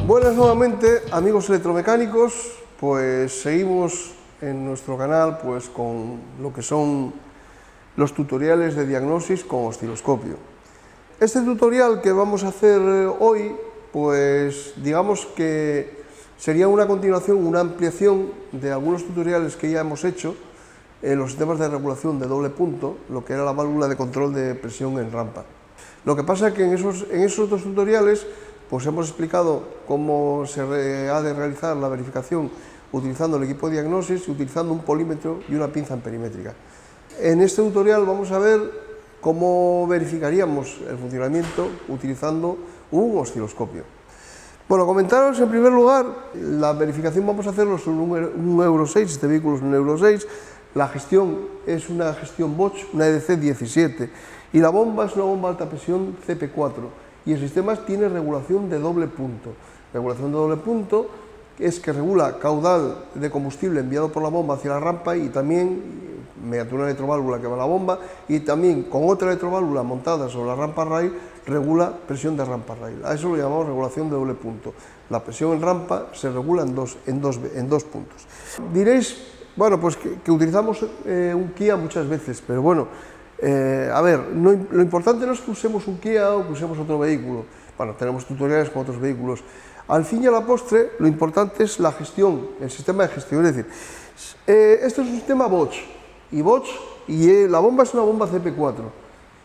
Buenas nuevamente, amigos electromecánicos. Pues seguimos en nuestro canal pues con lo que son los tutoriales de diagnosis con osciloscopio. Este tutorial que vamos a hacer hoy, pues digamos que sería una continuación, una ampliación de algunos tutoriales que ya hemos hecho en los sistemas de regulación de doble punto, lo que era la válvula de control de presión en rampa. Lo que pasa es que en esos otros tutoriales pues hemos explicado cómo se ha de realizar la verificación utilizando el equipo de diagnosis y utilizando un polímetro y una pinza amperimétrica. En este tutorial vamos a ver cómo verificaríamos el funcionamiento utilizando un osciloscopio. Bueno, comentaros en primer lugar, la verificación vamos a hacerlo sobre un Euro 6, este vehículo es un Euro 6, la gestión es una gestión Bosch, una EDC 17, y la bomba es una bomba de alta presión CP4, y el sistema tiene regulación de doble punto. Regulación de doble punto es que regula caudal de combustible enviado por la bomba hacia la rampa y también mediante una electroválvula que va a la bomba y también con otra electroválvula montada sobre la rampa rail regula presión de rampa rail. A eso lo llamamos regulación de doble punto. La presión en rampa se regula en dos puntos. Diréis, bueno, pues que utilizamos un Kia muchas veces, pero bueno, a ver, lo importante no es que usemos un Kia o que usemos otro vehículo. Bueno, tenemos tutoriales con otros vehículos. Al fin y a la postre, lo importante es la gestión, el sistema de gestión. Es decir, esto es un sistema Bosch, y la bomba es una bomba CP4,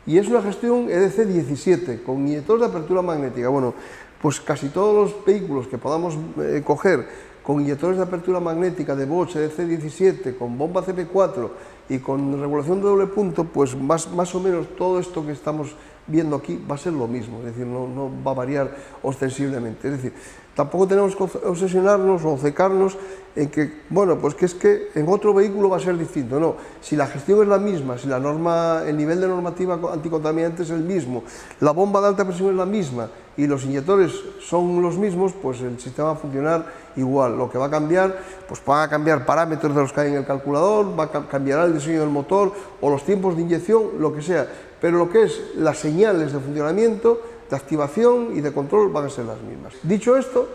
y es una gestión EDC 17, con inyectores de apertura magnética. Bueno, pues casi todos los vehículos que podamos coger con inyectores de apertura magnética de Bosch EDC 17, con bomba CP4 y con regulación de doble punto, pues más o menos todo esto que estamos viendo aquí va a ser lo mismo, es decir, no va a variar ostensiblemente. Es decir, tampoco tenemos que obsesionarnos o obcecarnos en que, bueno, pues que es que en otro vehículo va a ser distinto. No, si la gestión es la misma, si la norma, el nivel de normativa anticontaminante es el mismo, la bomba de alta presión es la misma y los inyectores son los mismos, pues el sistema va a funcionar igual. Lo que va a cambiar, pues van a cambiar parámetros de los que hay en el calculador, cambiará el diseño del motor o los tiempos de inyección, lo que sea, pero lo que es las señales de funcionamiento, de activación y de control van a ser las mismas. Dicho esto,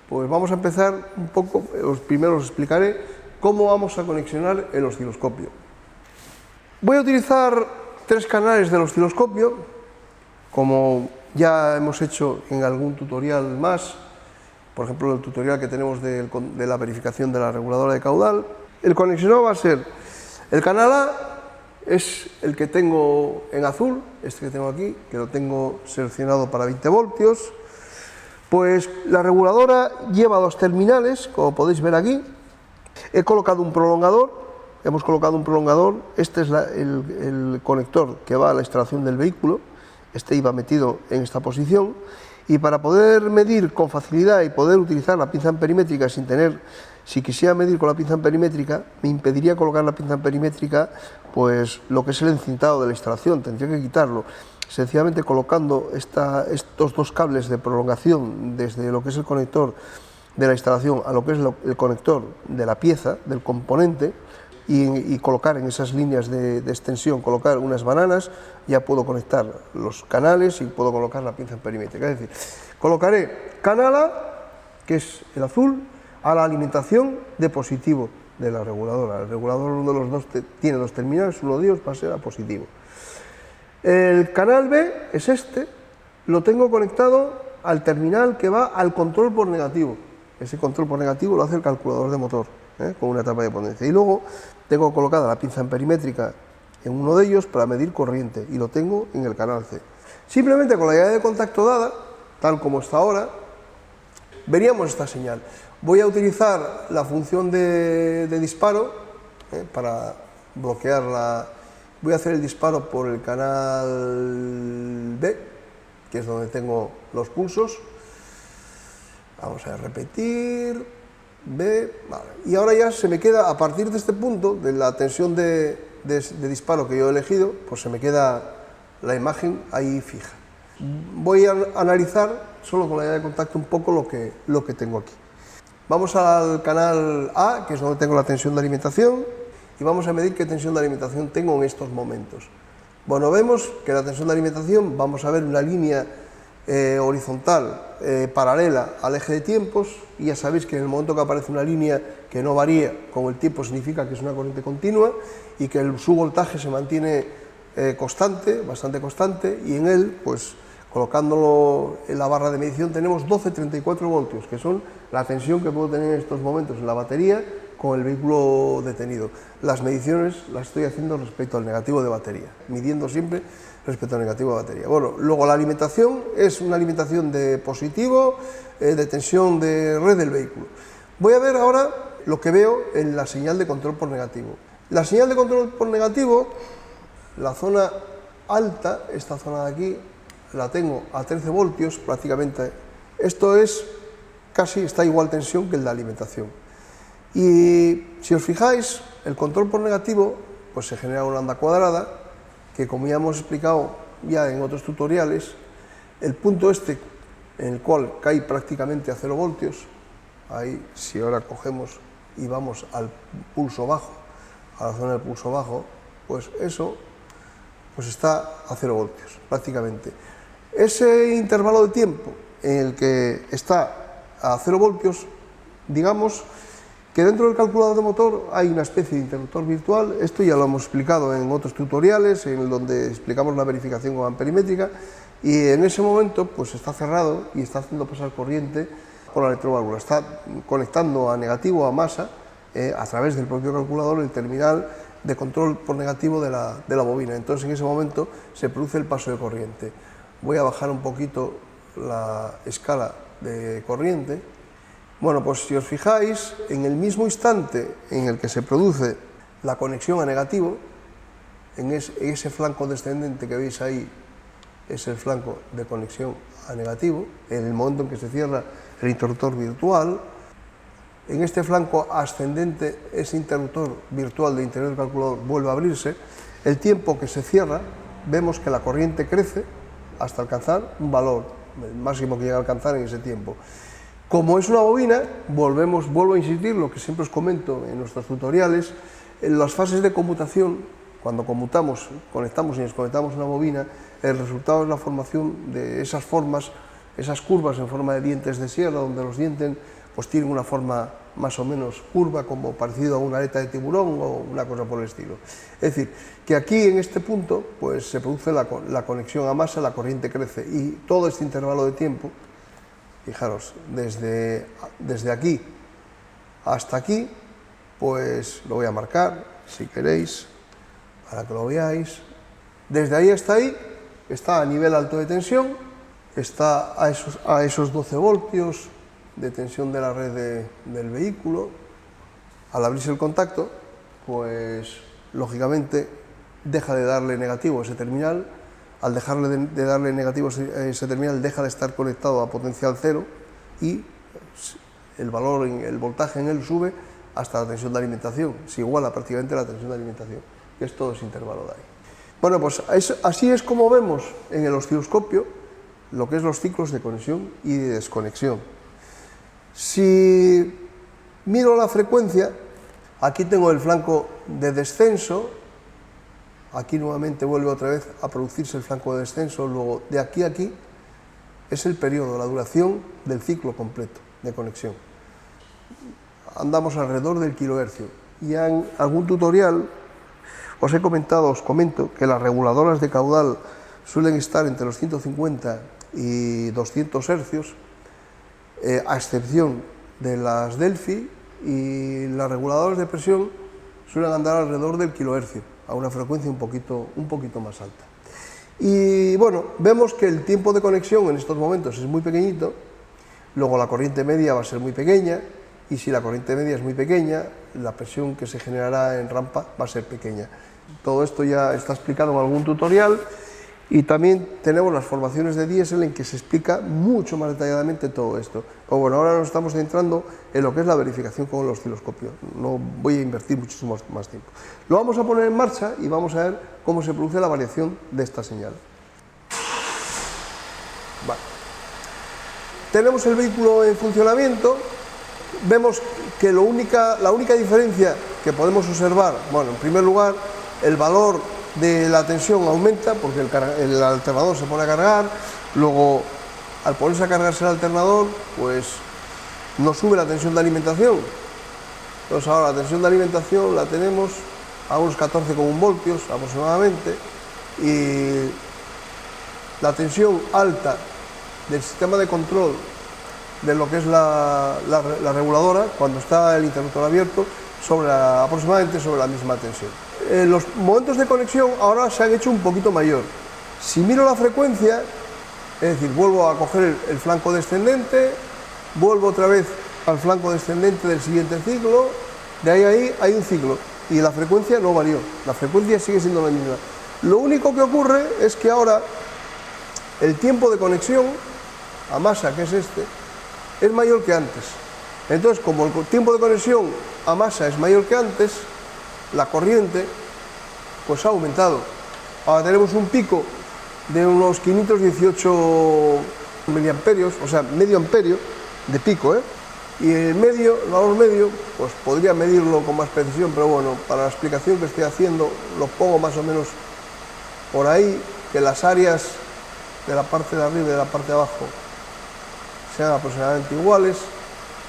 pues vamos a empezar un poco, primero os explicaré cómo vamos a conexionar el osciloscopio. Voy a utilizar 3 canales del osciloscopio, como ya hemos hecho en algún tutorial más, por ejemplo el tutorial que tenemos de la verificación de la reguladora de caudal. El conexionado va a ser el canal A, es el que tengo en azul, este que tengo aquí, que lo tengo seleccionado para 20 voltios. Pues la reguladora lleva 2 terminales, como podéis ver aquí. He colocado un prolongador, hemos colocado un prolongador, este es el conector que va a la instalación del vehículo, este iba metido en esta posición, y para poder medir con facilidad y poder utilizar la pinza amperimétrica sin tener, si quisiera medir con la pinza amperimétrica, me impediría colocar la pinza amperimétrica, pues lo que es el encintado de la instalación, tendría que quitarlo. Sencillamente colocando estos 2 cables de prolongación desde lo que es el conector de la instalación a lo que es el conector de la pieza, del componente, y colocar en esas líneas de extensión, colocar unas bananas, ya puedo conectar los canales y puedo colocar la pinza amperimétrica. Es decir, colocaré canal A, que es el azul, a la alimentación de positivo de la reguladora. El regulador, uno de los dos, tiene 2 terminales, uno de ellos va a ser a positivo. El canal B es este, lo tengo conectado al terminal que va al control por negativo. Ese control por negativo lo hace el calculador de motor, con una etapa de potencia. Y luego tengo colocada la pinza amperimétrica en uno de ellos para medir corriente y lo tengo en el canal C. Simplemente con la llave de contacto dada, tal como está ahora, veríamos esta señal. Voy a utilizar la función de disparo para bloquear la... Voy a hacer el disparo por el canal B, que es donde tengo los pulsos. Vamos a repetir, B, vale. Y ahora ya se me queda, a partir de este punto, de la tensión de disparo que yo he elegido, pues se me queda la imagen ahí fija. Voy a analizar, solo con la llave de contacto, un poco lo que tengo aquí. Vamos al canal A, que es donde tengo la tensión de alimentación, y vamos a medir qué tensión de alimentación tengo en estos momentos. Bueno, vemos que la tensión de alimentación, vamos a ver una línea horizontal paralela al eje de tiempos, y ya sabéis que en el momento que aparece una línea que no varía con el tiempo significa que es una corriente continua y que su voltaje se mantiene constante, bastante constante, y en él, pues colocándolo en la barra de medición, tenemos 12,34 voltios, que son la tensión que puedo tener en estos momentos en la batería con el vehículo detenido. Las mediciones las estoy haciendo respecto al negativo de batería, midiendo siempre respecto al negativo de batería. Bueno, luego la alimentación es una alimentación de positivo, de tensión de red del vehículo. Voy a ver ahora lo que veo en la señal de control por negativo. La señal de control por negativo, la zona alta, esta zona de aquí, la tengo a 13 voltios prácticamente. Esto es casi, está igual tensión que el de alimentación. Y si os fijáis, el control por negativo, pues se genera una onda cuadrada, que como ya hemos explicado ya en otros tutoriales, el punto este en el cual cae prácticamente a 0 voltios, ahí si ahora cogemos y vamos al pulso bajo, a la zona del pulso bajo, pues eso pues está a 0 voltios prácticamente. Ese intervalo de tiempo en el que está a 0 voltios, digamos que dentro del calculador de motor hay una especie de interruptor virtual. Esto ya lo hemos explicado en otros tutoriales, en donde explicamos la verificación con amperimétrica, y en ese momento pues está cerrado y está haciendo pasar corriente por la electroválvula, está conectando a negativo, a masa, a través del propio calculador, el terminal de control por negativo de la bobina. Entonces en ese momento se produce el paso de corriente. Voy a bajar un poquito la escala de corriente. Bueno, pues si os fijáis, en el mismo instante en el que se produce la conexión a negativo, en ese flanco descendente que veis ahí, es el flanco de conexión a negativo, en el momento en que se cierra el interruptor virtual. En este flanco ascendente, ese interruptor virtual de interior del calculador vuelve a abrirse. El tiempo que se cierra, vemos que la corriente crece hasta alcanzar un valor, el máximo que llega a alcanzar en ese tiempo. Como es una bobina, vuelvo a insistir, lo que siempre os comento en nuestros tutoriales, en las fases de conmutación, cuando conmutamos, conectamos y desconectamos una bobina, el resultado es la formación de esas formas, esas curvas en forma de dientes de sierra, donde los dientes pues tienen una forma más o menos curva, como parecido a una aleta de tiburón o una cosa por el estilo. Es decir, que aquí en este punto pues se produce la conexión a masa, la corriente crece, y todo este intervalo de tiempo, fijaros, desde aquí hasta aquí, pues lo voy a marcar, si queréis, para que lo veáis. Desde ahí hasta ahí está a nivel alto de tensión, está a esos 12 voltios de tensión de la red del vehículo. Al abrirse el contacto, pues lógicamente deja de darle negativo a ese terminal. Al dejarle de darle negativo a ese terminal, deja de estar conectado a potencial cero, y el valor, el voltaje en él sube hasta la tensión de alimentación, se iguala prácticamente a la tensión de alimentación, que es todo ese intervalo de ahí. Bueno, pues así es como vemos en el osciloscopio lo que es los ciclos de conexión y de desconexión. Si miro la frecuencia, aquí tengo el flanco de descenso, aquí nuevamente vuelve otra vez a producirse el flanco de descenso, luego de aquí a aquí es el periodo, la duración del ciclo completo de conexión. Andamos alrededor del kilohercio. Y en algún tutorial os comento que las reguladoras de caudal suelen estar entre los 150 y 200 hercios, a excepción de las Delphi, y las reguladoras de presión suelen andar alrededor del kilohercio, a una frecuencia un poquito más alta. Y bueno, vemos que el tiempo de conexión en estos momentos es muy pequeñito, luego la corriente media va a ser muy pequeña, y si la corriente media es muy pequeña, la presión que se generará en rampa va a ser pequeña. Todo esto ya está explicado en algún tutorial, y también tenemos las formaciones de diésel en que se explica mucho más detalladamente todo esto. Pero bueno, ahora nos estamos centrando en lo que es la verificación con el osciloscopio. No voy a invertir muchísimo más tiempo. Lo vamos a poner en marcha y vamos a ver cómo se produce la variación de esta señal. Vale. Tenemos el vehículo en funcionamiento. Vemos que la única diferencia que podemos observar, bueno, en primer lugar, el valor de la tensión aumenta porque el alternador se pone a cargar, luego al ponerse a cargarse el alternador, pues no sube la tensión de alimentación. Entonces ahora la tensión de alimentación la tenemos a unos 14,1 voltios aproximadamente, y la tensión alta del sistema de control de lo que es la reguladora, cuando está el interruptor abierto, aproximadamente sobre la misma tensión. Los momentos de conexión ahora se han hecho un poquito mayor. Si miro la frecuencia, es decir, vuelvo a coger el flanco descendente, vuelvo otra vez al flanco descendente del siguiente ciclo, de ahí hay un ciclo, y la frecuencia no varió, la frecuencia sigue siendo la misma. Lo único que ocurre es que ahora el tiempo de conexión a masa, que es este, es mayor que antes. Entonces, como el tiempo de conexión a masa es mayor que antes, la corriente pues ha aumentado. Ahora tenemos un pico de unos 518 miliamperios, o sea, medio amperio de pico, y el valor medio, pues podría medirlo con más precisión, pero bueno, para la explicación que estoy haciendo, lo pongo más o menos por ahí, que las áreas de la parte de arriba y de la parte de abajo sean aproximadamente iguales,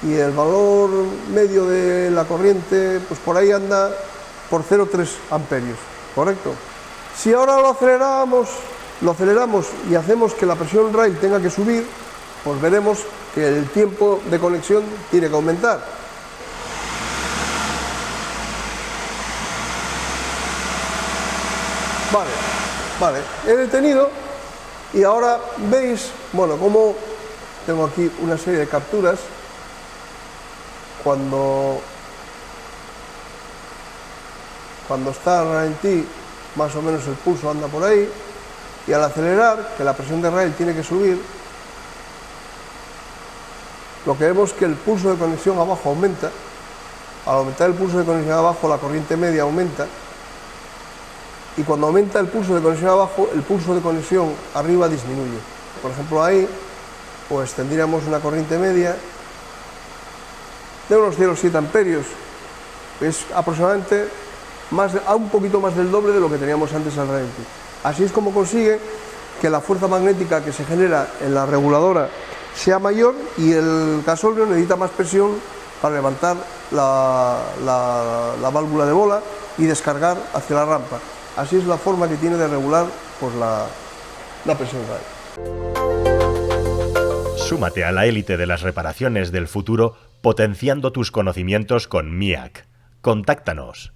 y el valor medio de la corriente, pues por ahí anda por 0,3 amperios, ¿correcto? Si ahora lo aceleramos y hacemos que la presión rail tenga que subir, pues veremos que el tiempo de conexión tiene que aumentar. Vale, he detenido y ahora veis, bueno, como tengo aquí una serie de capturas. Cuando está el ralentí, más o menos el pulso anda por ahí, y al acelerar, que la presión de rail tiene que subir, lo que vemos es que el pulso de conexión abajo aumenta. Al aumentar el pulso de conexión abajo, la corriente media aumenta, y cuando aumenta el pulso de conexión abajo, el pulso de conexión arriba disminuye. Por ejemplo, ahí pues tendríamos una corriente media de unos 0,7 amperios, es aproximadamente un poquito más del doble de lo que teníamos antes al ralentí. Así es como consigue que la fuerza magnética que se genera en la reguladora sea mayor, y el gasóleo necesita más presión para levantar la válvula de bola y descargar hacia la rampa. Así es la forma que tiene de regular pues, la presión rail. Súmate a la élite de las reparaciones del futuro potenciando tus conocimientos con MIAC. Contáctanos